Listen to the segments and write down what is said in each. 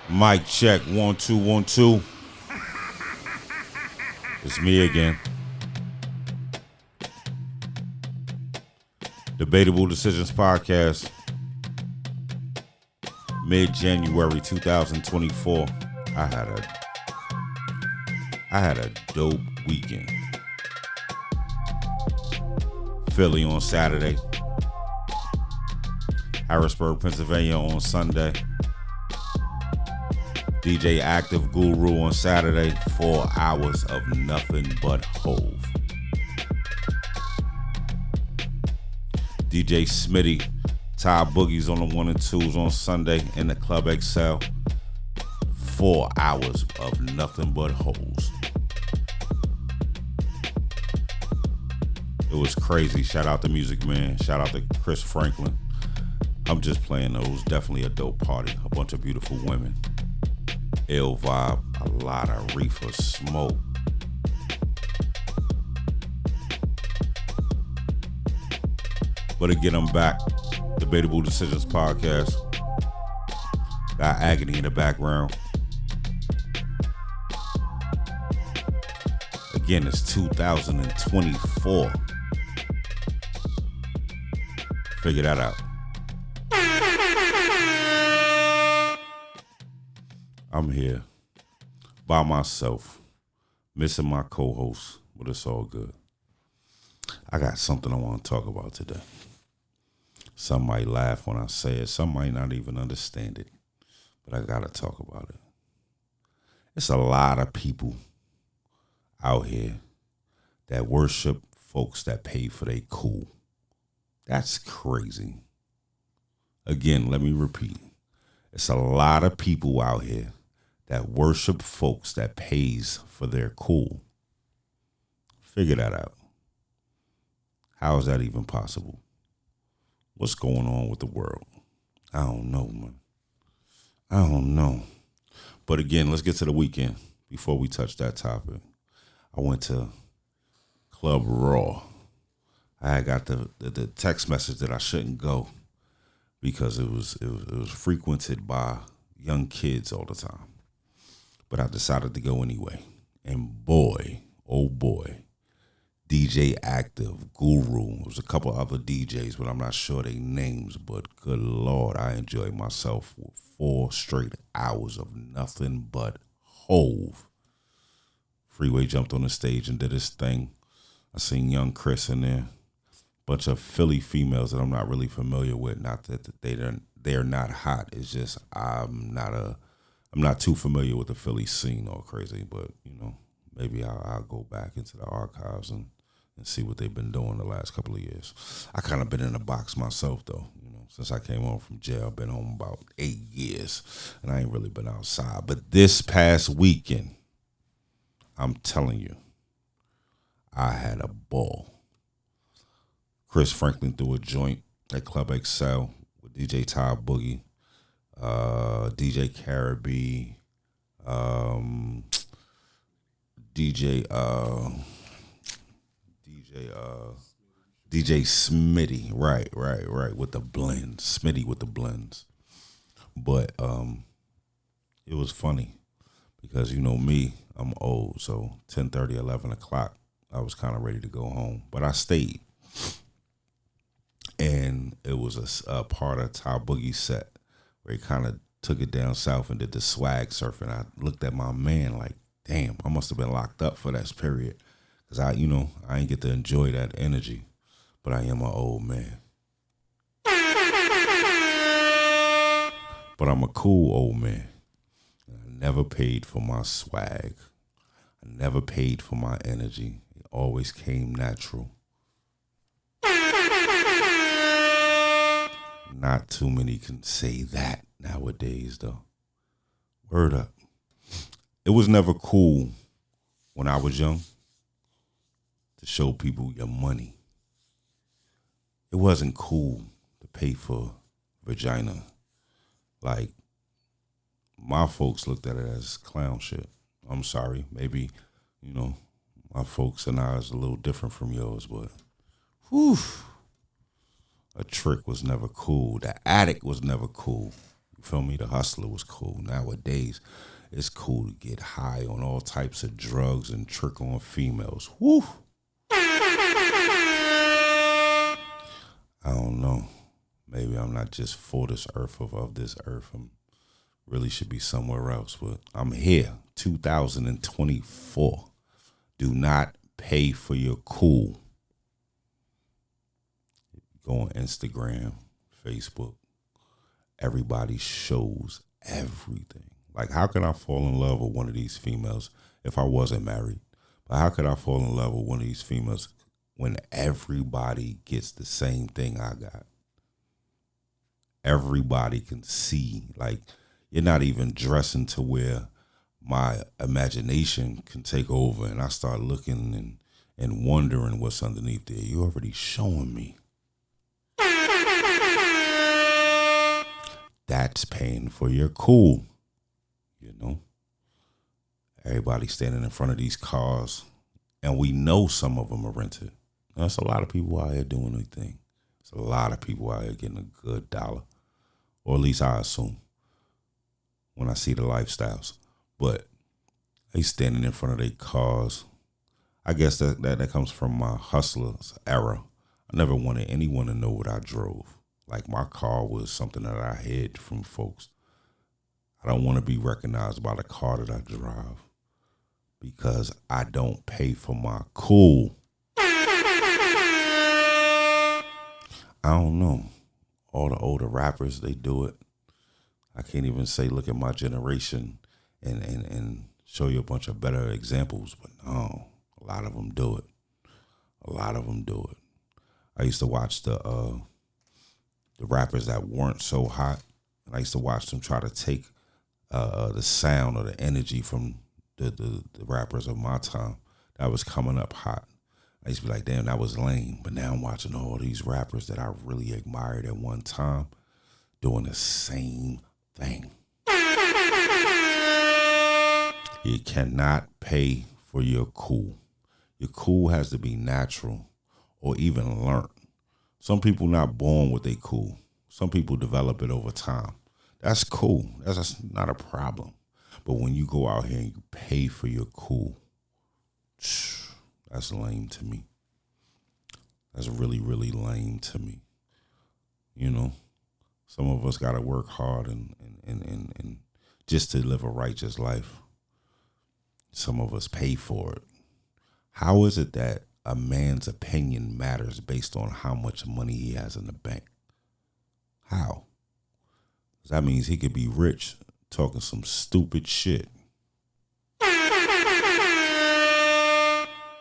Mic check, 1 2 1 2. It's me again. Debatable Decisions Podcast. Mid-January 2024. I had a dope weekend. Philly on Saturday. Harrisburg, Pennsylvania on Sunday. DJ Active Guru on Saturday. 4 hours of nothing but Hove. DJ Smitty, Ty Boogies on the 1 and 2s on Sunday in the Club XL. 4 hours of nothing but hoes. It was crazy. Shout out to Music Man. Shout out to Chris Franklin. I'm just playing those. Definitely a dope party. A bunch of beautiful women. Ill vibe. A lot of reefer smoke. But again, I'm back. Debatable Decisions Podcast. Got Agony in the background. Again, it's 2024. Figure that out. I'm here by myself, missing my co-host, but it's all good. I got something I want to talk about today. Some might laugh when I say it. Some might not even understand it. But I got to talk about it. It's a lot of people out here that worship folks that pay for their cool. That's crazy. Again, let me repeat. It's a lot of people out here that worship folks that pays for their cool. Figure that out. How is that even possible? What's going on with the world? I don't know, man. I don't know. But again, let's get to the weekend before we touch that topic. I went to Club Raw. I got the text message that I shouldn't go because it was frequented by young kids all the time. But I decided to go anyway. And boy, oh boy, DJ Active, Guru. There was a couple other DJs, but I'm not sure their names. But good Lord, I enjoyed myself with 4 straight hours of nothing but Hove. Freeway jumped on the stage and did his thing. I seen young Chris in there. Bunch of Philly females that I'm not really familiar with. Not that they're not hot. It's just I'm not too familiar with the Philly scene or crazy. But maybe I'll go back into the archives and see what they've been doing the last couple of years. I kind of been in a box myself though. Since I came home from jail, I've been home about 8 years, and I ain't really been outside. But this past weekend, I'm telling you, I had a ball. Chris Franklin threw a joint at Club XL with DJ Ty Boogie, DJ Caribbean, DJ Smitty, right, with the blends. Smitty with the blends. But it was funny because me, I'm old, so 10:30, 11 o'clock, I was kind of ready to go home. But I stayed. And it was a part of Ty Boogie's set where he kind of took it down south and did the swag surfing. I looked at my man like, damn, I must have been locked up for that period. Because I ain't get to enjoy that energy. But I am an old man. But I'm a cool old man. I never paid for my swag. I never paid for my energy. It always came natural. Not too many can say that nowadays, though. Word up. It was never cool when I was young to show people your money. It wasn't cool to pay for vagina. Like, my folks looked at it as clown shit. I'm sorry. Maybe, my folks and I is a little different from yours, but whew. A trick was never cool. The attic was never cool. You feel me? The hustler was cool. Nowadays, it's cool to get high on all types of drugs and trick on females. Woo! I don't know. Maybe I'm not just for this earth of this earth. I'm really should be somewhere else, but I'm here. 2024. Do not pay for your cool. Go on Instagram, Facebook. Everybody shows everything. Like, how can I fall in love with one of these females if I wasn't married? But how could I fall in love with one of these females when everybody gets the same thing I got? Everybody can see. Like, you're not even dressing to where my imagination can take over and I start looking and wondering what's underneath there. You're already showing me. That's paying for your cool. You know, everybody standing in front of these cars, and we know some of them are rented. There's a lot of people out here doing their thing. There's a lot of people out here getting a good dollar, or at least I assume when I see the lifestyles. But they standing in front of their cars. I guess that comes from my hustler's era. I never wanted anyone to know what I drove. Like, my car was something that I hid from folks. I don't want to be recognized by the car that I drive because I don't pay for my cool. I don't know. All the older rappers, they do it. I can't even say look at my generation and show you a bunch of better examples, but no, a lot of them do it. A lot of them do it. I used to watch the rappers that weren't so hot, and I used to watch them try to take the sound or the energy from the rappers of my time that was coming up hot. I used to be like, damn, that was lame. But now I'm watching all these rappers that I really admired at one time doing the same thing. You cannot pay for your cool. Your cool has to be natural or even learned. Some people not born with their cool. Some people develop it over time. That's cool. That's not a problem. But when you go out here and you pay for your cool, that's lame to me. That's really, really lame to me. You know, some of us got to work hard and just to live a righteous life. Some of us pay for it. How is it that a man's opinion matters based on how much money he has in the bank? How? That means he could be rich talking some stupid shit.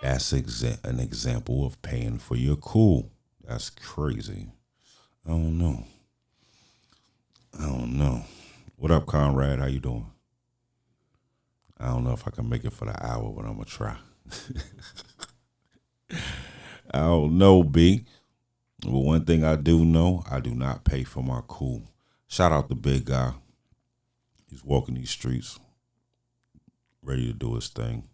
That's an example of paying for your cool. That's crazy. I don't know. What up, Conrad? How you doing? I don't know if I can make it for the hour, but I'm going to try. I don't know, B. But one thing I do know, I do not pay for my cool. Shout out the big guy. He's walking these streets, ready to do his thing.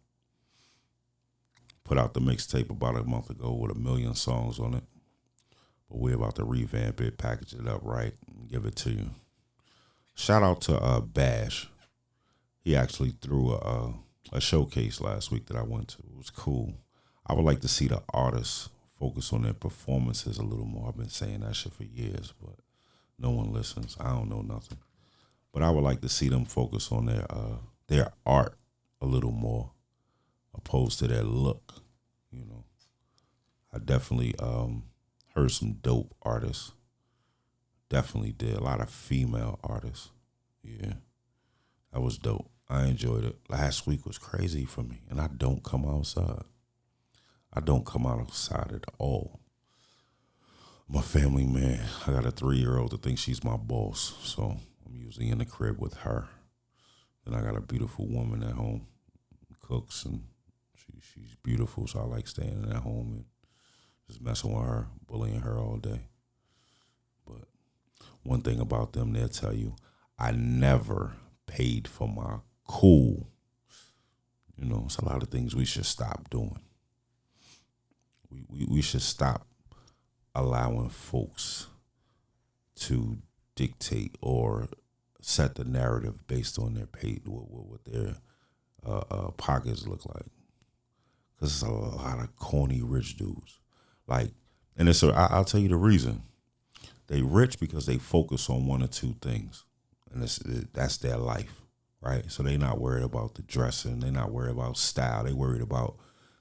Put out the mixtape about a month ago with 1 million songs on it. But we're about to revamp it, package it up right, and give it to you. Shout out to Bash. He actually threw a showcase last week that I went to. It was cool. I would like to see the artists focus on their performances a little more. I've been saying that shit for years, but no one listens. I don't know nothing. But I would like to see them focus on their art a little more, opposed to their look. You know, I definitely heard some dope artists. Definitely did. A lot of female artists. Yeah, that was dope. I enjoyed it. Last week was crazy for me, and I don't come outside. I don't come outside at all. I'm a family man. I got a 3-year-old that thinks she's my boss, so I'm usually in the crib with her. Then I got a beautiful woman at home, cooks, and she's beautiful, so I like staying at home and just messing with her, bullying her all day. But one thing about them, they'll tell you, I never paid for my cool. You know, it's a lot of things we should stop doing. We should stop allowing folks to dictate or set the narrative based on their pay, what their pockets look like. Because it's a lot of corny rich dudes. Like, and I'll tell you the reason. They rich because they focus on one or two things, and that's their life, right? So they're not worried about the dressing. They're not worried about style. They worried about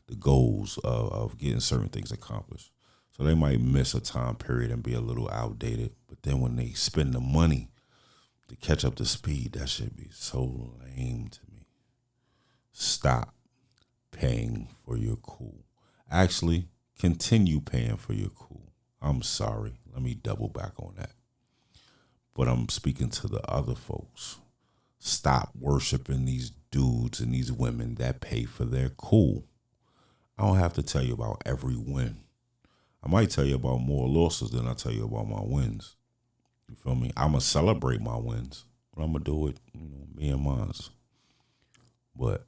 the goals of getting certain things accomplished. So they might miss a time period and be a little outdated, but then when they spend the money to catch up to speed, that should be so lame to me. Stop paying for your cool. Actually, continue paying for your cool. I'm sorry. Let me double back on that. But I'm speaking to the other folks. Stop worshiping these dudes and these women that pay for their cool. I don't have to tell you about every win. I might tell you about more losses than I tell you about my wins. You feel me? I'm going to celebrate my wins, but I'm going to do it, me and mine. But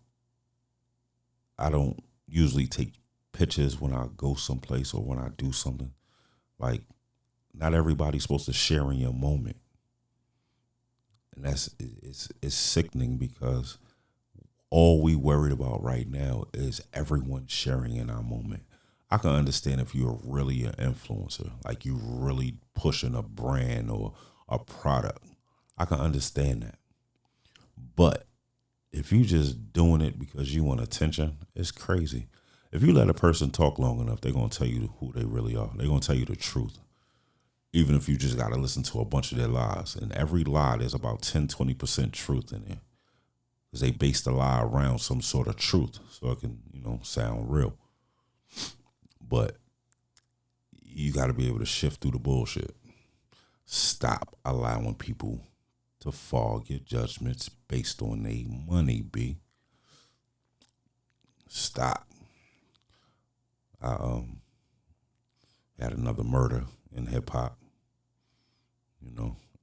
I don't usually take pictures when I go someplace or when I do something. Like, not everybody's supposed to share in your moment. And it's sickening because all we worried about right now is everyone sharing in our moment. I can understand if you're really an influencer, like you really pushing a brand or a product. I can understand that. But if you just doing it because you want attention, it's crazy. If you let a person talk long enough, they're going to tell you who they really are. They're going to tell you the truth. Even if you just got to listen to a bunch of their lies. And every lie, there's about 10, 20% truth in there. Because they base the lie around some sort of truth so it can, sound real. But you got to be able to shift through the bullshit. Stop allowing people to fog your judgments based on their money, B. Stop. I had another murder in hip hop.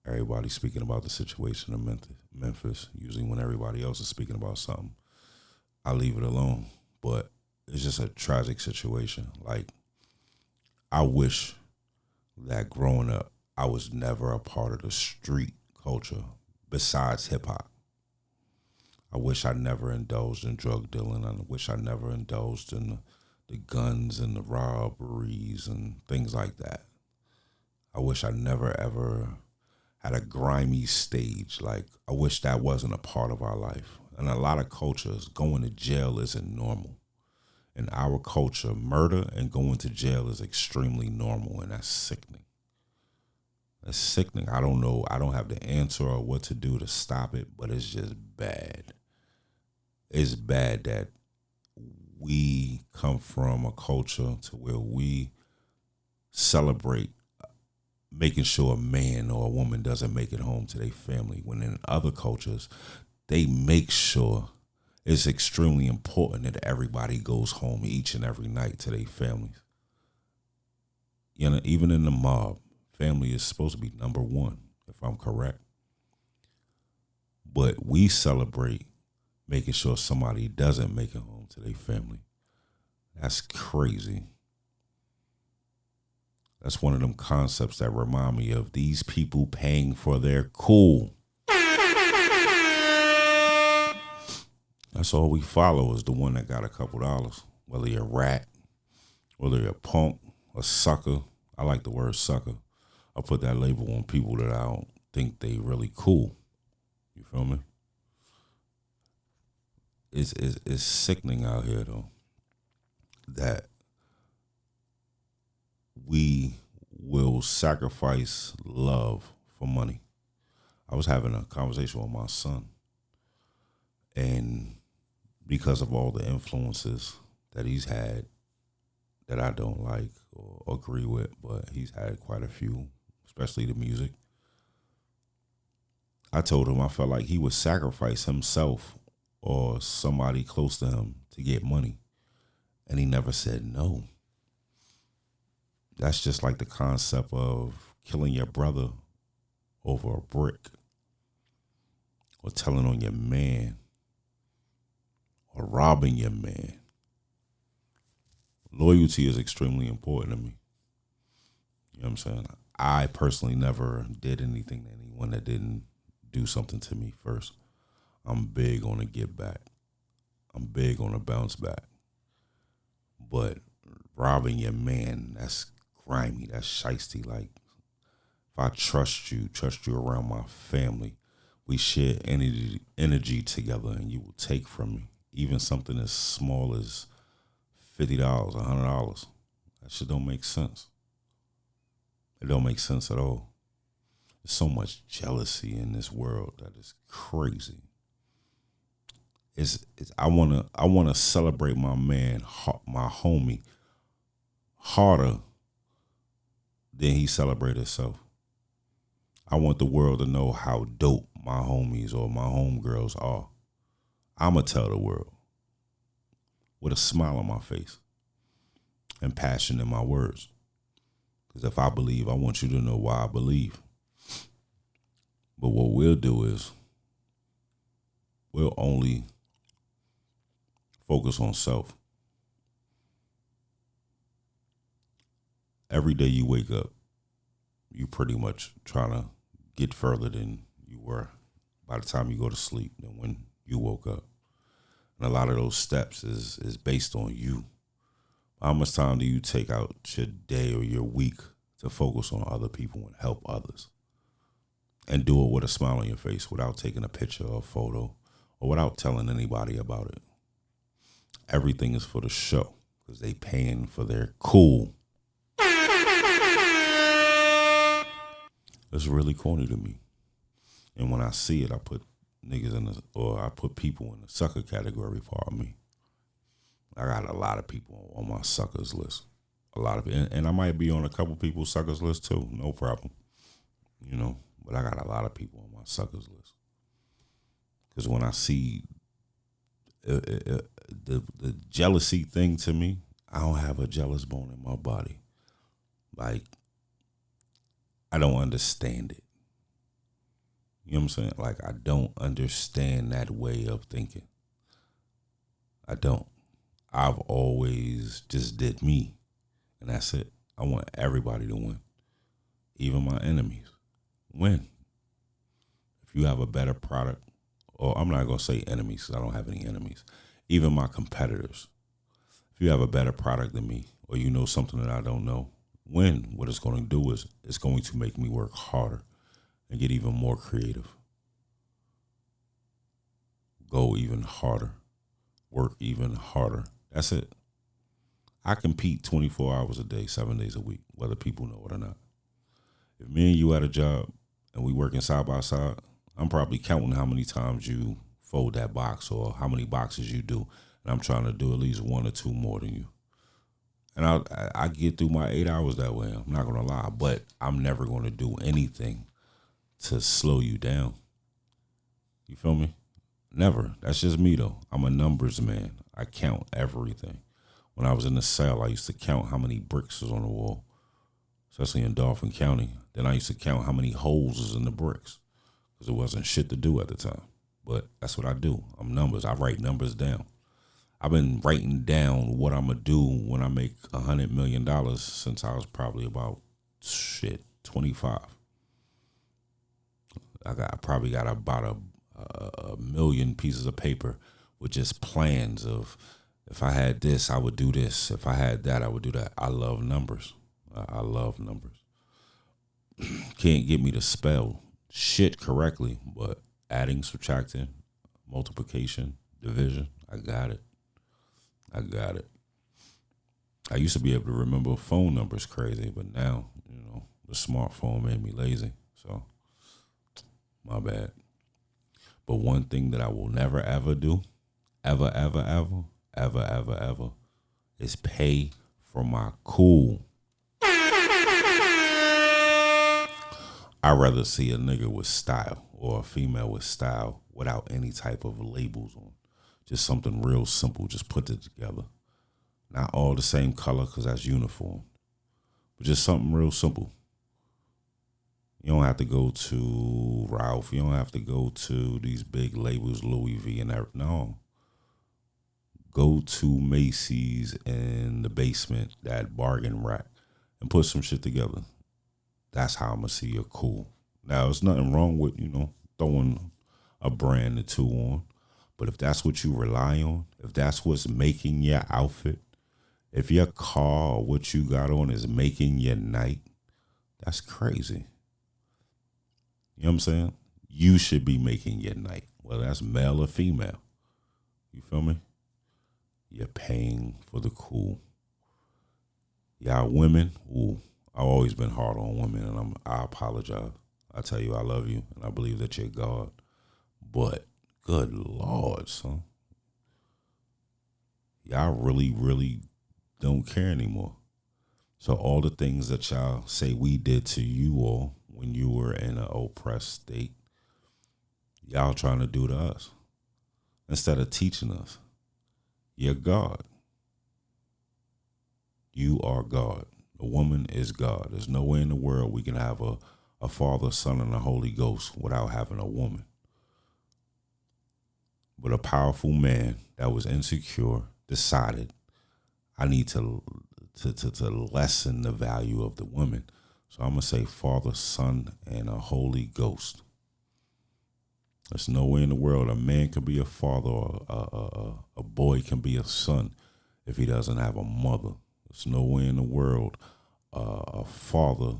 Everybody speaking about the situation in Memphis. Usually when everybody else is speaking about something, I leave it alone. But it's just a tragic situation. Like, I wish that growing up, I was never a part of the street culture besides hip hop. I wish I never indulged in drug dealing. I wish I never indulged in the guns and the robberies and things like that. I wish I never ever had a grimy stage. Like, I wish that wasn't a part of our life. And a lot of cultures, going to jail isn't normal. In our culture, murder and going to jail is extremely normal, and that's sickening. That's sickening. I don't know. I don't have the answer or what to do to stop it, but it's just bad. It's bad that we come from a culture to where we celebrate making sure a man or a woman doesn't make it home to their family, when in other cultures, they make sure it's extremely important that everybody goes home each and every night to their families. Even in the mob, family is supposed to be number one, if I'm correct. But we celebrate making sure somebody doesn't make it home to their family. That's crazy. That's one of them concepts that remind me of these people paying for their cool. That's all we follow is the one that got a couple dollars. Whether you're a rat, whether you're a punk, a sucker. I like the word sucker. I put that label on people that I don't think they really cool. You feel me? It's sickening out here, though, that we will sacrifice love for money. I was having a conversation with my son, and because of all the influences that he's had that I don't like or agree with, but he's had quite a few, especially the music, I told him I felt like he would sacrifice himself or somebody close to him to get money. And he never said no. That's just like the concept of killing your brother over a brick, or telling on your man, or robbing your man. Loyalty is extremely important to me. You know what I'm saying? I personally never did anything to anyone that didn't do something to me first. I'm big on a get back. I'm big on a bounce back. But robbing your man, that's grimy, that's shiesty. Like, if I trust you around my family, we share energy together, and you will take from me. Even something as small as $50, $100. That shit don't make sense. It don't make sense at all. There's so much jealousy in this world that is crazy. I wanna celebrate my man, my homie, harder than he celebrated himself. I want the world to know how dope my homies or my homegirls are. I'ma tell the world with a smile on my face and passion in my words. Because if I believe, I want you to know why I believe. But what we'll do is we'll only focus on self. Every day you wake up, you pretty much trying to get further than you were by the time you go to sleep than when you woke up. And a lot of those steps is based on you. How much time do you take out your day or your week to focus on other people and help others? And do it with a smile on your face without taking a picture or a photo or without telling anybody about it. Everything is for the show because they paying for their cool. It's really corny to me. And when I see it, I put niggas I put people in the sucker category for me. I got a lot of people on my suckers list. A lot of it. And I might be on a couple people's suckers list too. No problem. You know, but I got a lot of people on my suckers list. Because when I see the jealousy thing to me, I don't have a jealous bone in my body. Like, I don't understand it. You know what I'm saying? Like, I don't understand that way of thinking. I don't. I've always just did me, and that's it. I want everybody to win, even my enemies. Win. If you have a better product, or I'm not going to say enemies because I don't have any enemies, even my competitors. If you have a better product than me, or you know something that I don't know, win. What it's going to do is it's going to make me work harder and get even more creative. Go even harder. Work even harder. That's it. I compete 24 hours a day, 7 days a week, whether people know it or not. If me and you had a job and we working side by side, I'm probably counting how many times you fold that box or how many boxes you do. And I'm trying to do at least one or two more than you. And I get through my 8 hours that way. I'm not going to lie. But I'm never going to do anything to slow you down. You feel me? Never. That's just me, though. I'm a numbers man. I count everything. When I was in the cell, I used to count how many bricks was on the wall, especially in Dauphin County. Then I used to count how many holes was in the bricks because there wasn't shit to do at the time. But that's what I do. I'm numbers. I write numbers down. I've been writing down what I'm going to do when I make $100 million since I was probably about, 25. I probably got about a million pieces of paper with just plans of, if I had this, I would do this. If I had that, I would do that. I love numbers. I love numbers. Can't get me to spell shit correctly, but adding, subtracting, multiplication, division, I got it. I used to be able to remember phone numbers crazy, but now, the smartphone made me lazy. So, my bad. But one thing that I will never, ever do, ever, is pay for my cool. I'd rather see a nigga with style or a female with style without any type of labels on. Just something real simple. Just put it together. Not all the same color because that's uniform. But just something real simple. You don't have to go to Ralph. You don't have to go to these big labels, Louis V and everything. No. Go to Macy's in the basement, that bargain rack, and put some shit together. That's how I'm going to see you're cool. Now, there's nothing wrong with, throwing a brand or two on. But if that's what you rely on, if that's what's making your outfit, if your car or what you got on is making your night, that's crazy. You know what I'm saying? You should be making your night, whether that's male or female. You feel me? You're paying for the cool. Y'all women, ooh, I've always been hard on women, and I apologize. I tell you I love you, and I believe that you're God. But good Lord, son. Y'all really, really don't care anymore. So all the things that y'all say we did to you all when you were in an oppressed state, y'all trying to do to us. Instead of teaching us, you're God. You are God. A woman is God. There's no way in the world we can have a Father, Son, and a Holy Ghost without having a woman. But a powerful man that was insecure decided, I need to lessen the value of the woman. So I'm going to say Father, Son, and a Holy Ghost. There's no way in the world a man can be a father or a boy can be a son if he doesn't have a mother. There's no way in the world a father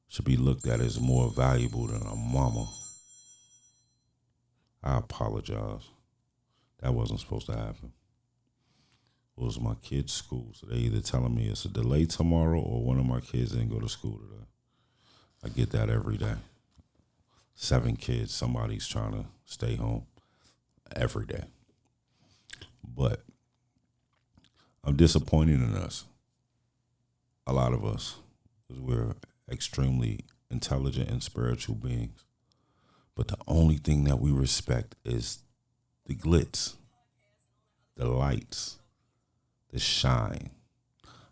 should be looked at as more valuable than a mama. I apologize. That wasn't supposed to happen. It was my kids' school, so they either telling me it's a delay tomorrow or one of my kids didn't go to school today. I get that every day. 7 kids, somebody's trying to stay home every day. But I'm disappointed in us, a lot of us, because we're extremely intelligent and spiritual beings. But the only thing that we respect is the glitz, the lights, the shine.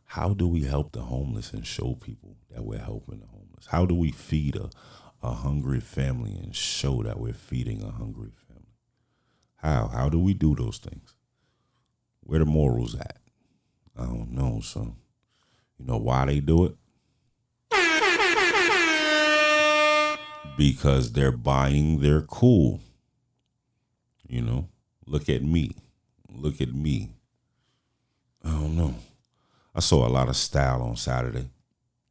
How do we help the homeless and show people that we're helping the homeless? How do we feed a hungry family and show that we're feeding a hungry family? How do we do those things? Where the morals at? I don't know, son. You know why they do it? Because they're buying their cool. You know, look at me. Look at me. I don't know. I saw a lot of style on Saturday.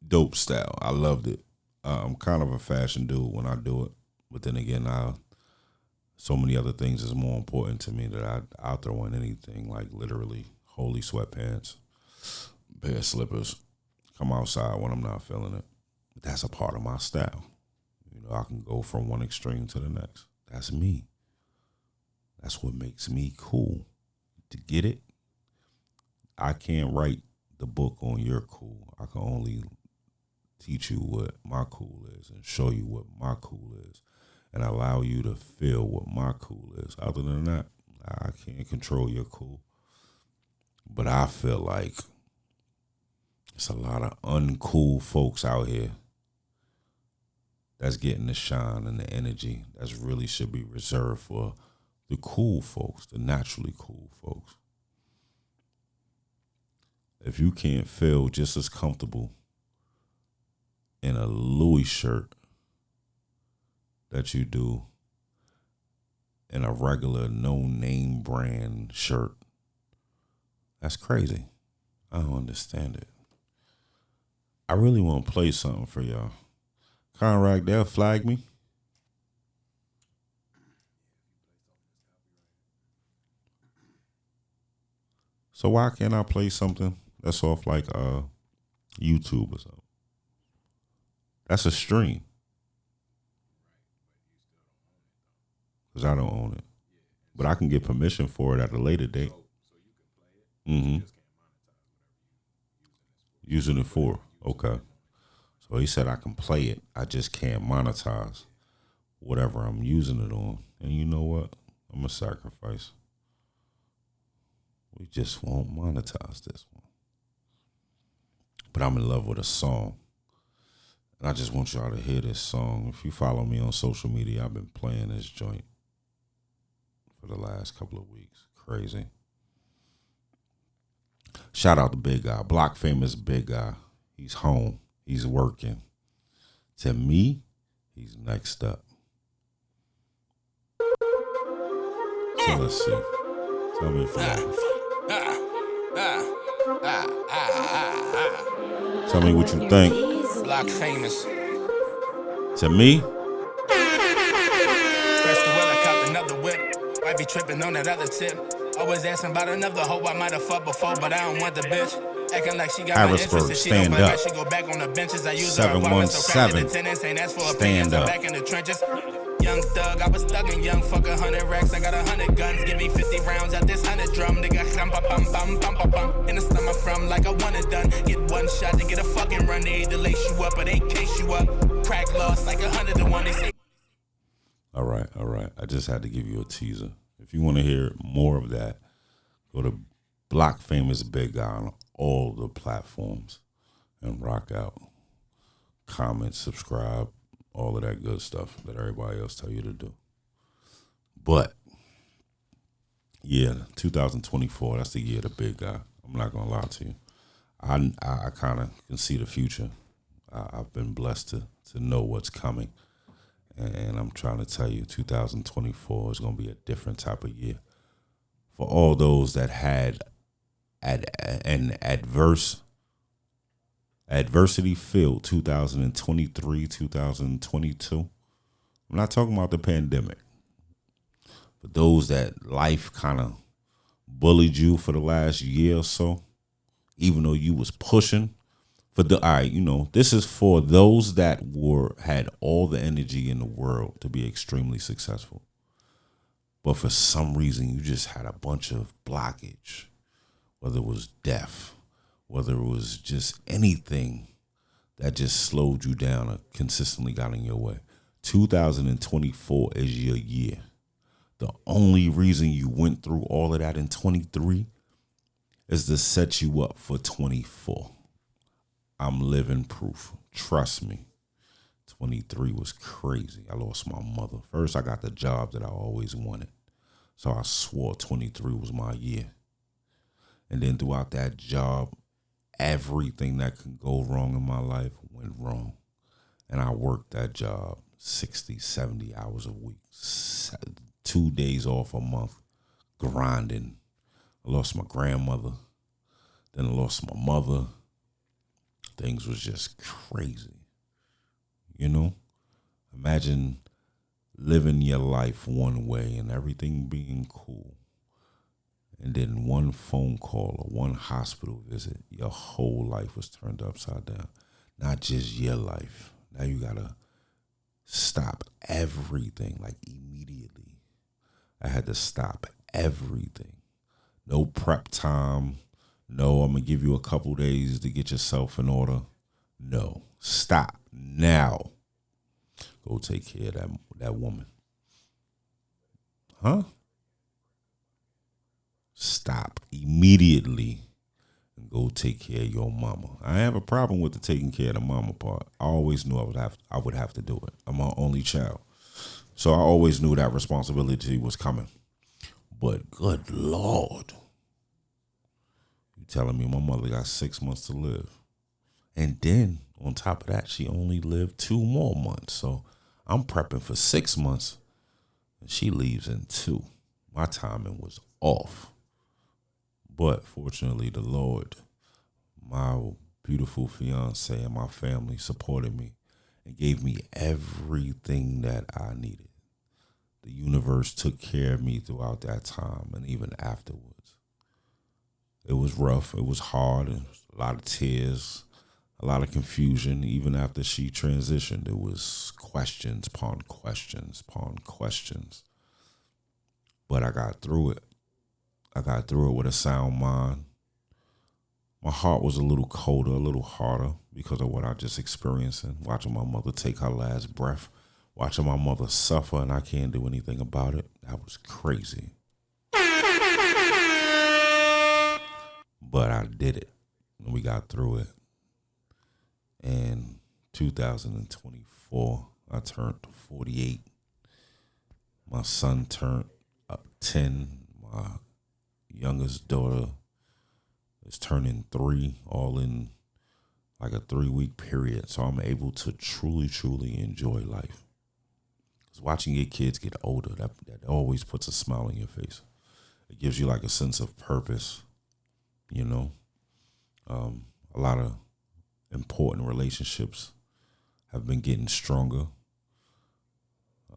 Dope style. I loved it. I'm kind of a fashion dude when I do it. But then again, so many other things is more important to me that I'll throw in anything, like literally holy sweatpants, pair of slippers, come outside when I'm not feeling it. But that's a part of my style. You know, I can go from one extreme to the next. That's me. That's what makes me cool. To get it, I can't write the book on your cool. I can only teach you what my cool is and show you what my cool is and allow you to feel what my cool is. Other than that, I can't control your cool. But I feel like it's a lot of uncool folks out here that's getting the shine and the energy that's really should be reserved for the cool folks, the naturally cool folks. If you can't feel just as comfortable in a Louis shirt that you do in a regular no-name brand shirt, that's crazy. I don't understand it. I really want to play something for y'all. Conrad, they'll flag me. So why can't I play something that's off like YouTube or something? That's a stream. Because I don't own it. But I can get permission for it at a later date. Mm-hmm. Using it for. Okay. So he said I can play it. I just can't monetize whatever I'm using it on. And you know what? I'm a sacrifice. We just won't monetize this one. But I'm in love with a song. And I just want y'all to hear this song. If you follow me on social media, I've been playing this joint for the last couple of weeks. Crazy. Shout out to Big Guy. Block famous Big Guy. He's home. He's working. To me, he's next up. So let's see. Tell me if you tell me what you think. Block famous. To me, Scratch the wheel, I copped another whip. Might be tripping on that other tip. Always asking about another hoe I might have fucked before, but I don't want the bitch. Acting like she got my interest Harrisburg, and she don't stand believe I up. should go back on the benches. I use her apartment, so cracking 717, attendance. Ain't asked for stand opinions, I'm up. back in the trenches. Young thug, I was thugging, young fuck 100 racks. I got 100 guns, give me 50 rounds at this 100 drum. Nigga, bum bum bum bum bum bum. In the stomach from like I want it done. Get one shot to get a fucking run. They either lace you up or they case you up. Crack lost like 100 to 1. They say. All right. I just had to give you a teaser. If you want to hear more of that, go to Block Famous Big Guy on all the platforms and rock out. Comment, subscribe, all of that good stuff that everybody else tell you to do. But yeah, 2024, that's the year of the big guy. I'm not gonna lie to you. I kind of can see the future. I've been blessed to know what's coming. And I'm trying to tell you, 2024 is going to be a different type of year. For all those that had an adversity-filled 2023, 2022, I'm not talking about the pandemic. For those that life kind of bullied you for the last year or so, even though you was pushing, this is for those that had all the energy in the world to be extremely successful. But for some reason, you just had a bunch of blockage, whether it was death, whether it was just anything that just slowed you down or consistently got in your way. 2024 is your year. The only reason you went through all of that in 23 is to set you up for 24. I'm living proof. Trust me. 23 was crazy. I lost my mother. First, I got the job that I always wanted. So I swore 23 was my year. And then throughout that job, everything that could go wrong in my life went wrong. And I worked that job 60, 70 hours a week, 2 days off a month, grinding. I lost my grandmother. Then I lost my mother. Things was just crazy. You know? Imagine living your life one way and everything being cool. And then one phone call or one hospital visit, your whole life was turned upside down. Not just your life. Now you gotta stop everything, like immediately. I had to stop everything. No prep time. No, I'm going to give you a couple days to get yourself in order. No. Stop now. Go take care of that woman. Huh? Stop immediately and go take care of your mama. I have a problem with the taking care of the mama part. I always knew I would have to do it. I'm my only child. So I always knew that responsibility was coming. But good Lord. You telling me my mother got 6 months to live. And then on top of that, she only lived 2 more months. So I'm prepping for 6 months and she leaves in 2. My timing was off. But fortunately, the Lord, my beautiful fiance and my family supported me and gave me everything that I needed. The universe took care of me throughout that time and even afterwards. It was rough. It was hard. It was a lot of tears, a lot of confusion. Even after she transitioned, it was questions upon questions upon questions. But I got through it. I got through it with a sound mind. My heart was a little colder, a little harder because of what I just experienced and watching my mother take her last breath, watching my mother suffer, and I can't do anything about it. That was crazy. But I did it, and we got through it. And 2024, I turned 48. My son turned 10. My youngest daughter is turning 3, all in like a 3-week period. So I'm able to truly, truly enjoy life. Because watching your kids get older, that always puts a smile on your face. It gives you like a sense of purpose, you know. A lot of important relationships have been getting stronger.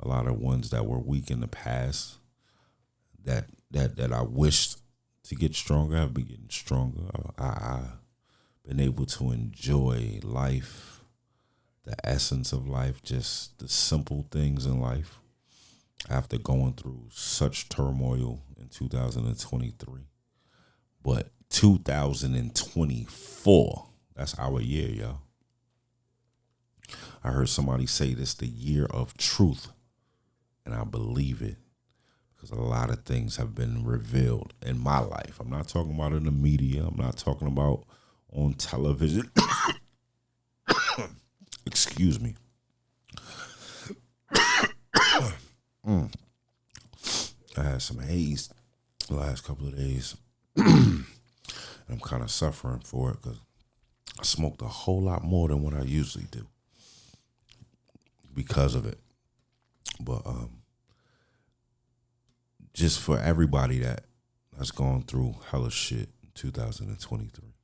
A lot of ones that were weak in the past that I wished to get stronger have been getting stronger. I've been able to enjoy life, the essence of life, just the simple things in life after going through such turmoil in 2023. But 2024, that's our year, y'all. I heard somebody say this the year of truth, and I believe it because a lot of things have been revealed in my life. I'm not talking about in the media. I'm not talking about on television. Excuse me. I had some haze the last couple of days. I'm kind of suffering for it because I smoked a whole lot more than what I usually do because of it. But just for everybody that's gone through hella shit in 2023,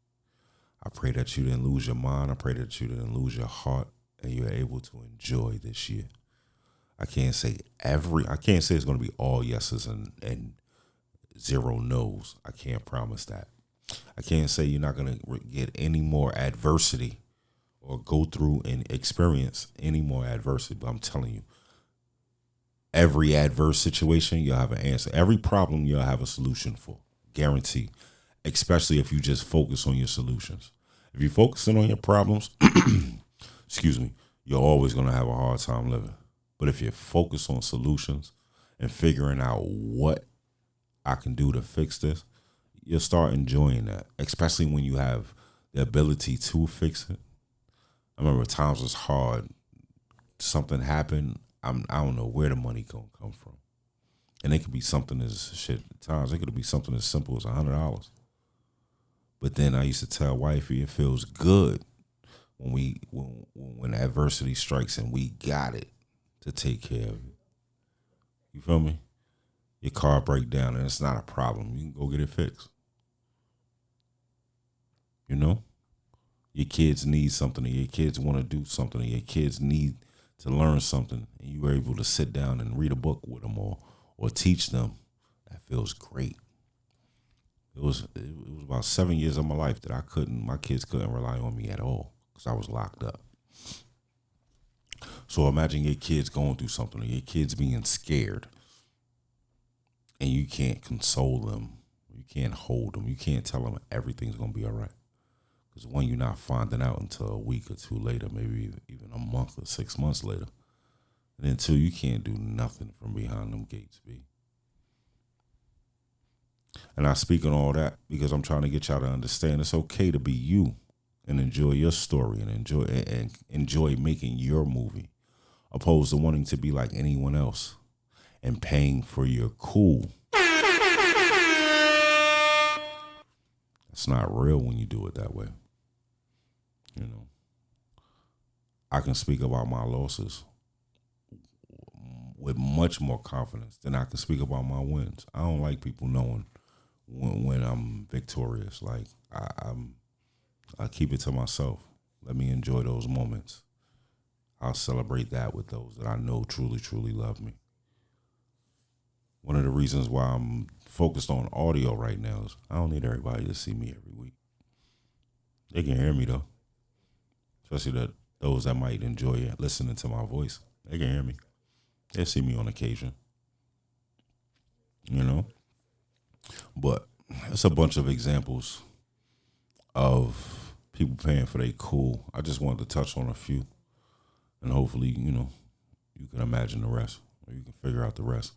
I pray that you didn't lose your mind. I pray that you didn't lose your heart and you're able to enjoy this year. I can't say it's going to be all yeses and zero no's. I can't promise that. I can't say you're not going to get any more adversity or go through and experience any more adversity. But I'm telling you, every adverse situation, you'll have an answer. Every problem, you'll have a solution for. Guaranteed. Especially if you just focus on your solutions. If you're focusing on your problems, excuse me, you're always going to have a hard time living. But if you focus on solutions and figuring out what I can do to fix this, you'll start enjoying that, especially when you have the ability to fix it. I remember times was hard. Something happened. I don't know where the money gonna come from. And it could be something as shit at times. It could be something as simple as $100. But then I used to tell wifey, it feels good when adversity strikes and we got it to take care of it. You feel me? Your car break down and it's not a problem. You can go get it fixed. You know? Your kids need something, or your kids want to do something, or your kids need to learn something, and you were able to sit down and read a book with them or teach them. That feels great. It was about 7 years of my life that my kids couldn't rely on me at all because I was locked up. So imagine your kids going through something, or your kids being scared, and you can't console them, you can't hold them, you can't tell them everything's gonna be all right. Because one, you're not finding out until a week or two later, maybe even a month or 6 months later. And then two, you can't do nothing from behind them gates, B. And I speak on all that because I'm trying to get y'all to understand it's okay to be you and enjoy your story and enjoy making your movie, opposed to wanting to be like anyone else and paying for your cool. It's not real when you do it that way. You know, I can speak about my losses with much more confidence than I can speak about my wins. I don't like people knowing when I'm victorious. Like I keep it to myself. Let me enjoy those moments. I'll celebrate that with those that I know truly, truly love me. One of the reasons why I'm focused on audio right now is I don't need everybody to see me every week. They can hear me though. Especially those that might enjoy listening to my voice. They can hear me. They see me on occasion. You know? But it's a bunch of examples of people paying for their cool. I just wanted to touch on a few. And hopefully, you know, you can imagine the rest. Or you can figure out the rest.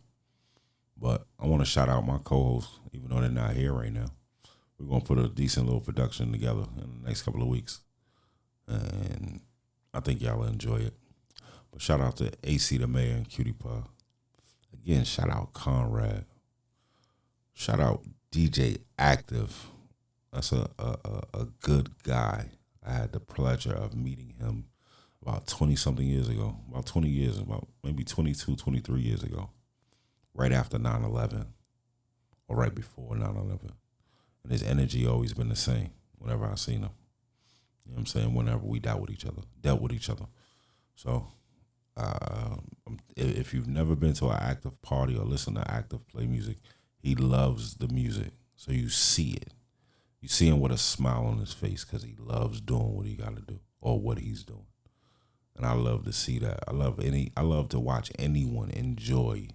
But I want to shout out my co-hosts, even though they're not here right now. We're going to put a decent little production together in the next couple of weeks. And I think y'all will enjoy it. But shout out to AC the Mayor and Cutie Pie. Again, shout out Conrad. Shout out DJ Active. That's a good guy. I had the pleasure of meeting him about 20-something years ago, about 20 years, about maybe 22, 23 years ago, right after 9/11 or right before 9/11. And his energy always been the same whenever I seen him. You know what I'm saying? Whenever we dealt with each other. So if you've never been to an active party or listened to active play music, he loves the music. So you see it. You see him with a smile on his face because he loves doing what he got to do or what he's doing. And I love to see that. I love to watch anyone enjoy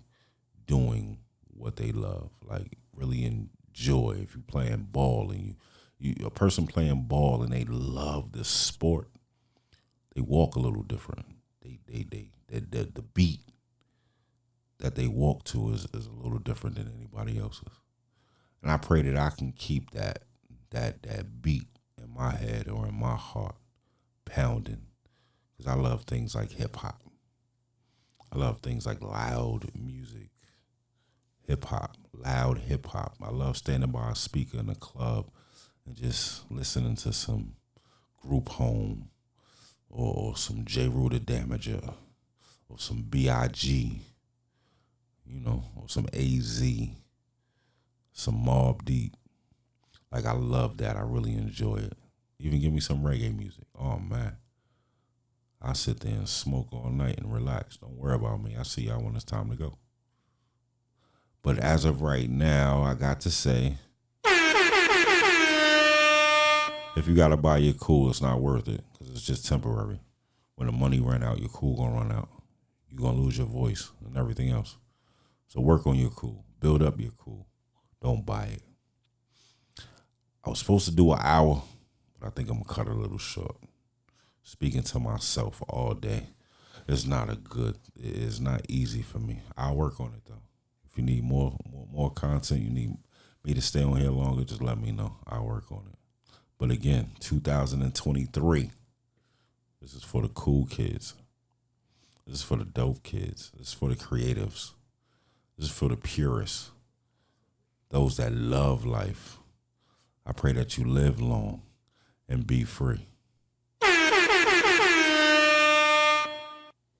doing what they love. Like really enjoy. If you're playing ball and you a person playing ball and they love the sport, they walk a little different. The beat that they walk to is a little different than anybody else's. And I pray that I can keep that beat in my head or in my heart pounding, because I love things like hip hop. I love things like loud music, hip hop, loud hip hop. I love standing by a speaker in a club and just listening to some Group Home or some J. Rue the Damager or some B.I.G., or some AZ, some Mobb Deep. Like, I love that. I really enjoy it. Even give me some reggae music. Oh, man. I sit there and smoke all night and relax. Don't worry about me. I see y'all when it's time to go. But as of right now, I got to say, if you got to buy your cool, it's not worth it because it's just temporary. When the money run out, your cool going to run out. You're going to lose your voice and everything else. So work on your cool. Build up your cool. Don't buy it. I was supposed to do an hour, but I think I'm going to cut it a little short. Speaking to myself all day. It's not easy for me. I'll work on it, though. If you need more content, you need me to stay on here longer, just let me know. I'll work on it. But again, 2023, this is for the cool kids. This is for the dope kids. This is for the creatives. This is for the purists. Those that love life. I pray that you live long and be free.